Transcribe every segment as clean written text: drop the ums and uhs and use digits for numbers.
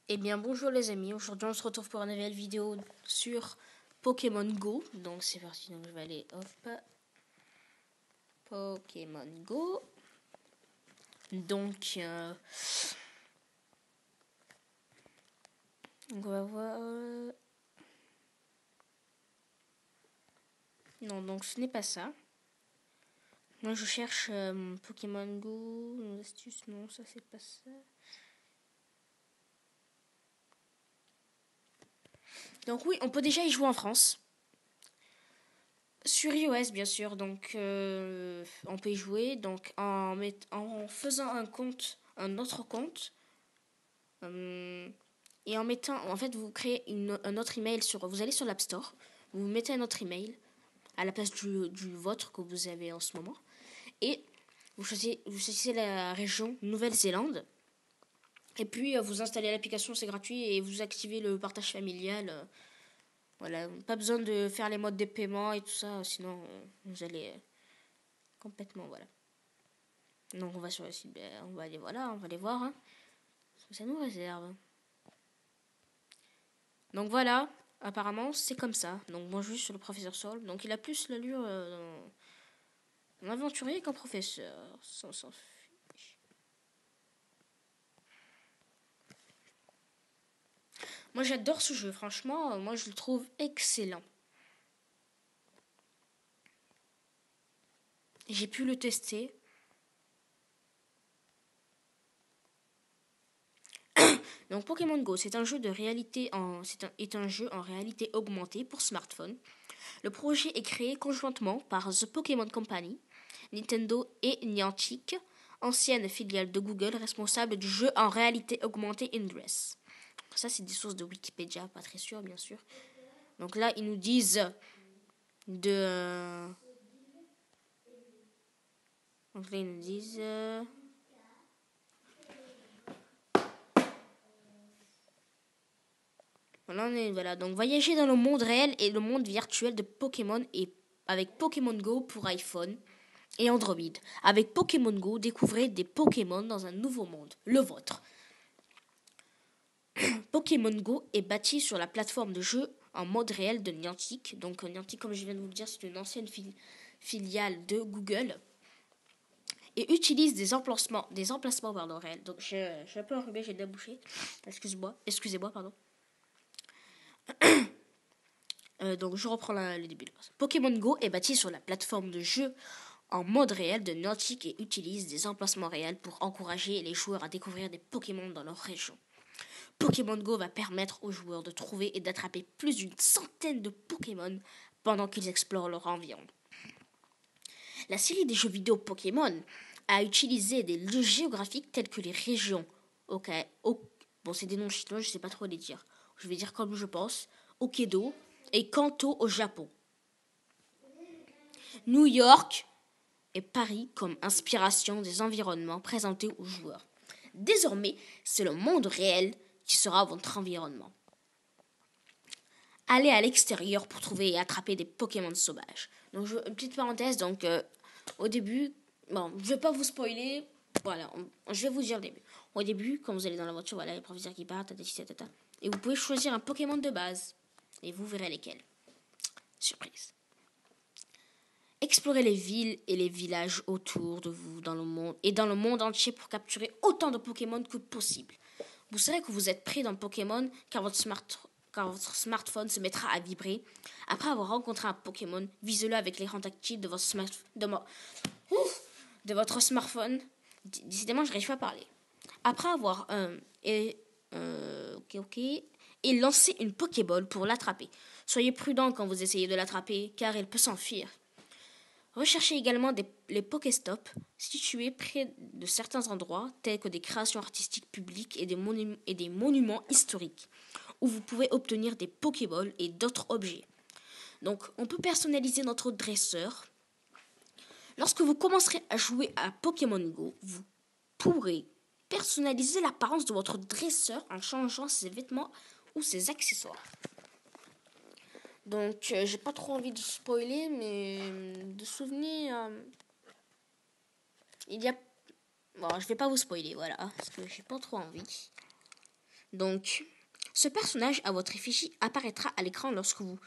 Eh bien bonjour les amis, aujourd'hui on se retrouve pour une nouvelle vidéo sur Pokémon Go. Donc c'est parti, donc je vais aller hop, Pokémon Go. Donc on va voir. Non, donc ce n'est pas ça. Moi je cherche Pokémon Go, nos astuces, non ça c'est pas ça. Donc oui, on peut déjà y jouer en France. Sur iOS bien sûr, donc on peut y jouer donc en faisant un autre compte. Et en mettant, en fait, vous créez un autre email vous allez sur l'App Store, vous mettez un autre email à la place du vôtre que vous avez en ce moment, et vous choisissez la région Nouvelle-Zélande, et puis vous installez l'application, c'est gratuit, et vous activez le partage familial. Voilà, pas besoin de faire les modes de paiement et tout ça, sinon vous allez complètement, voilà. Donc on va sur le site, on va aller, voilà, on va aller voir, hein, ce que ça nous réserve. Donc voilà, apparemment c'est comme ça. Donc moi je suis sur le professeur Sol. Donc il a plus l'allure d'un aventurier qu'un professeur. Ça, on s'en fiche. Moi j'adore ce jeu, franchement, moi je le trouve excellent. J'ai pu le tester. Donc Pokémon Go, c'est un jeu de réalité est un jeu en réalité augmentée pour smartphone. Le projet est créé conjointement par The Pokémon Company, Nintendo et Niantic, ancienne filiale de Google responsable du jeu en réalité augmentée Ingress. Ça, c'est des sources de Wikipédia, pas très sûres, bien sûr. Donc là, ils nous disent de... Donc là, ils nous disent... Voilà, donc voyager dans le monde réel et le monde virtuel de Pokémon et avec Pokémon Go pour iPhone et Android. Avec Pokémon Go, découvrez des Pokémon dans un nouveau monde, le vôtre. Pokémon Go est bâti sur la plateforme de jeu en mode réel de Niantic. Donc Niantic, comme je viens de vous le dire, c'est une ancienne filiale de Google. Et utilise des emplacements réels. Donc je suis un peu enrhumé, j'ai de la bouchée. Excusez-moi, pardon. Donc je reprends le début. Pokémon Go est bâti sur la plateforme de jeu en mode réel de Niantic et utilise des emplacements réels pour encourager les joueurs à découvrir des Pokémon dans leur région. Pokémon Go va permettre aux joueurs de trouver et d'attraper plus d'une centaine de Pokémon pendant qu'ils explorent leur environnement. La série des jeux vidéo Pokémon a utilisé des lieux géographiques tels que les régions. Bon, c'est des noms chinois, je sais pas trop les dire. Je vais dire comme je pense. Hokkaido et Kanto au Japon. New York et Paris comme inspiration des environnements présentés aux joueurs. Désormais, c'est le monde réel qui sera votre environnement. Allez à l'extérieur pour trouver et attraper des Pokémon sauvages. Donc, une petite parenthèse, donc au début, bon, je vais pas vous spoiler, voilà, je vais vous dire le début. Au début, quand vous allez dans la voiture, voilà, les professeurs qui partent, et vous pouvez choisir un Pokémon de base, et vous verrez lesquels. Surprise. Explorez les villes et les villages autour de vous dans le monde entier pour capturer autant de Pokémon que possible. Vous saurez que vous êtes pris dans Pokémon quand votre smartphone se mettra à vibrer. Après avoir rencontré un Pokémon, visez-le avec l'écran tactile de votre smartphone. Décidément, je n'arrive pas à parler. Après avoir et lancez une Pokéball pour l'attraper. Soyez prudent quand vous essayez de l'attraper, car il peut s'enfuir. Recherchez également les Pokéstops situés près de certains endroits, tels que des créations artistiques publiques et des monuments historiques, où vous pouvez obtenir des Pokéballs et d'autres objets. Donc, on peut personnaliser notre dresseur. Lorsque vous commencerez à jouer à Pokémon Go, vous pourrez personnaliser l'apparence de votre dresseur en changeant ses vêtements ou ses accessoires. Donc, j'ai pas trop envie de spoiler, mais de souvenirs, il y a... Bon, je vais pas vous spoiler, voilà, parce que j'ai pas trop envie. Donc, ce personnage à votre effigie apparaîtra à l'écran lorsque vous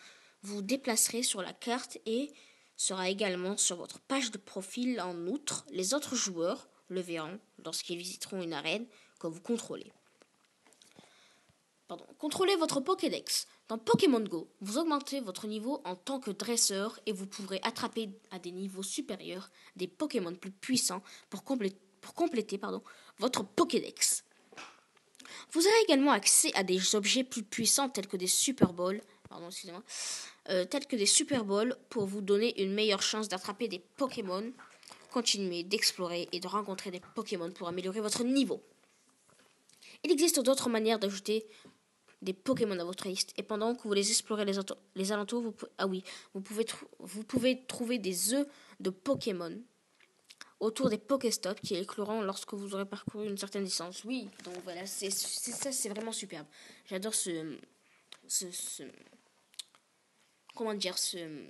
vous déplacerez sur la carte et sera également sur votre page de profil. En outre, les autres joueurs le verront lorsqu'ils visiteront une arène que vous contrôlez. Contrôlez votre Pokédex. Dans Pokémon Go, vous augmentez votre niveau en tant que dresseur et vous pourrez attraper à des niveaux supérieurs des Pokémon plus puissants pour compléter votre Pokédex. Vous aurez également accès à des objets plus puissants tels que des Super Balls, pour vous donner une meilleure chance d'attraper des Pokémon. Continuez d'explorer et de rencontrer des Pokémon pour améliorer votre niveau. Il existe d'autres manières d'ajouter des Pokémon à votre liste et pendant que vous les explorez les alentours, vous pouvez trouver des œufs de Pokémon autour des Pokéstops qui écloront lorsque vous aurez parcouru une certaine distance. Oui, donc voilà, c'est vraiment superbe. J'adore comment dire, ce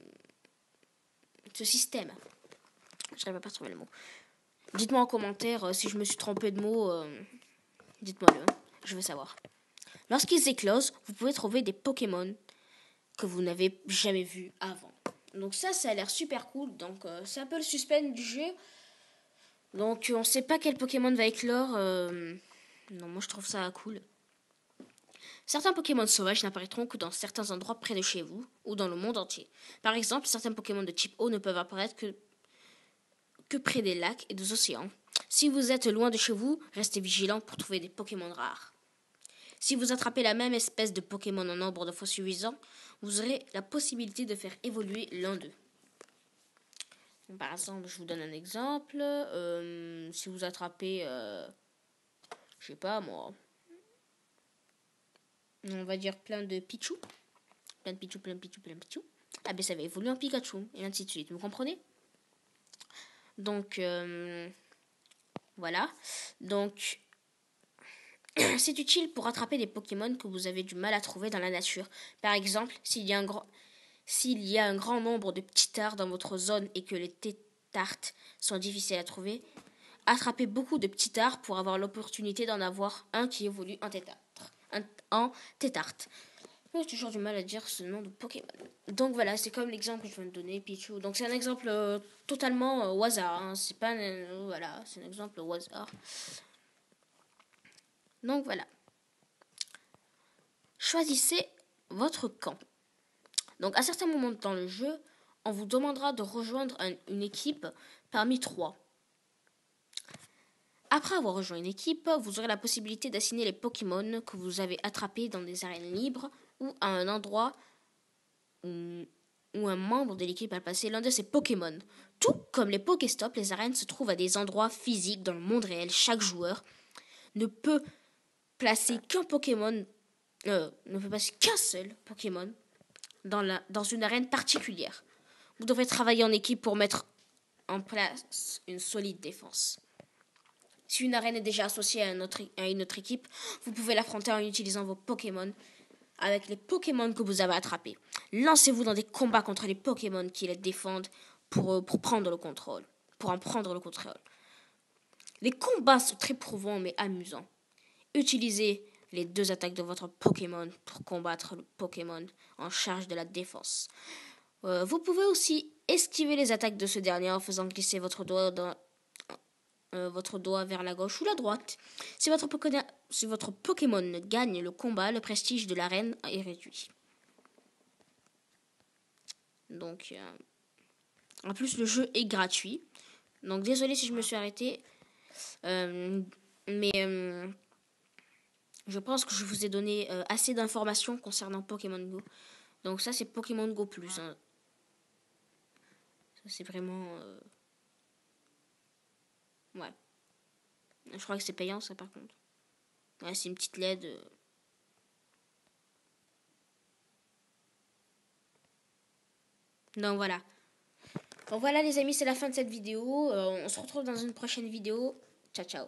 système. Je n'arrive pas à trouver le mot. Dites-moi en commentaire si je me suis trompé de mot. Dites-moi-le, je veux savoir. Lorsqu'ils éclosent, vous pouvez trouver des Pokémon que vous n'avez jamais vus avant. Donc ça a l'air super cool. Donc c'est un peu le suspense du jeu. Donc on ne sait pas quel Pokémon va éclore. Non, moi je trouve ça cool. Certains Pokémon sauvages n'apparaîtront que dans certains endroits près de chez vous ou dans le monde entier. Par exemple, certains Pokémon de type eau ne peuvent apparaître que près des lacs et des océans. Si vous êtes loin de chez vous, restez vigilant pour trouver des Pokémon rares. Si vous attrapez la même espèce de Pokémon en nombre de fois suffisant, vous aurez la possibilité de faire évoluer l'un d'eux. Par exemple, je vous donne un exemple. Si vous attrapez, je sais pas moi, on va dire plein de Pichu, ah ben ça va évoluer en Pikachu, et ainsi de suite. Vous comprenez? Donc, voilà. Donc, c'est utile pour attraper des Pokémon que vous avez du mal à trouver dans la nature. Par exemple, s'il y a un grand nombre de petits tards dans votre zone et que les Tétartes sont difficiles à trouver, attrapez beaucoup de petits tards pour avoir l'opportunité d'en avoir un qui évolue en Tétarte. J'ai toujours du mal à dire ce nom de Pokémon. Donc voilà, c'est comme l'exemple que je viens de donner, Pichu. Donc c'est un exemple totalement au hasard. Hein. C'est pas voilà, c'est un exemple au hasard. Donc voilà. Choisissez votre camp. Donc à certains moments dans le jeu, on vous demandera de rejoindre une équipe parmi 3. Après avoir rejoint une équipe, vous aurez la possibilité d'assigner les Pokémon que vous avez attrapés dans des arènes libres ou à un endroit où un membre de l'équipe a passé l'un de ses Pokémon. Tout comme les Pokéstops, les arènes se trouvent à des endroits physiques dans le monde réel. Chaque joueur ne peut placer qu'un seul Pokémon dans une arène particulière. Vous devrez travailler en équipe pour mettre en place une solide défense. Si une arène est déjà associée à une autre équipe, vous pouvez l'affronter en utilisant vos Pokémon avec les Pokémon que vous avez attrapés. Lancez-vous dans des combats contre les Pokémon qui les défendent pour en prendre le contrôle. Les combats sont très prouvants mais amusants. Utilisez les 2 attaques de votre Pokémon pour combattre le Pokémon en charge de la défense. Vous pouvez aussi esquiver les attaques de ce dernier en faisant glisser votre doigt vers la gauche ou la droite. Si votre Pokémon gagne le combat, le prestige de l'arène est réduit. Donc, en plus, le jeu est gratuit. Donc, désolé si je me suis arrêté. Mais je pense que je vous ai donné assez d'informations concernant Pokémon Go. Donc, ça, c'est Pokémon Go Plus. Hein. Ça, c'est vraiment... Ouais. Je crois que c'est payant, ça, par contre. Ouais, c'est une petite LED. Donc, voilà. Donc, voilà, les amis, c'est la fin de cette vidéo. On se retrouve dans une prochaine vidéo. Ciao, ciao.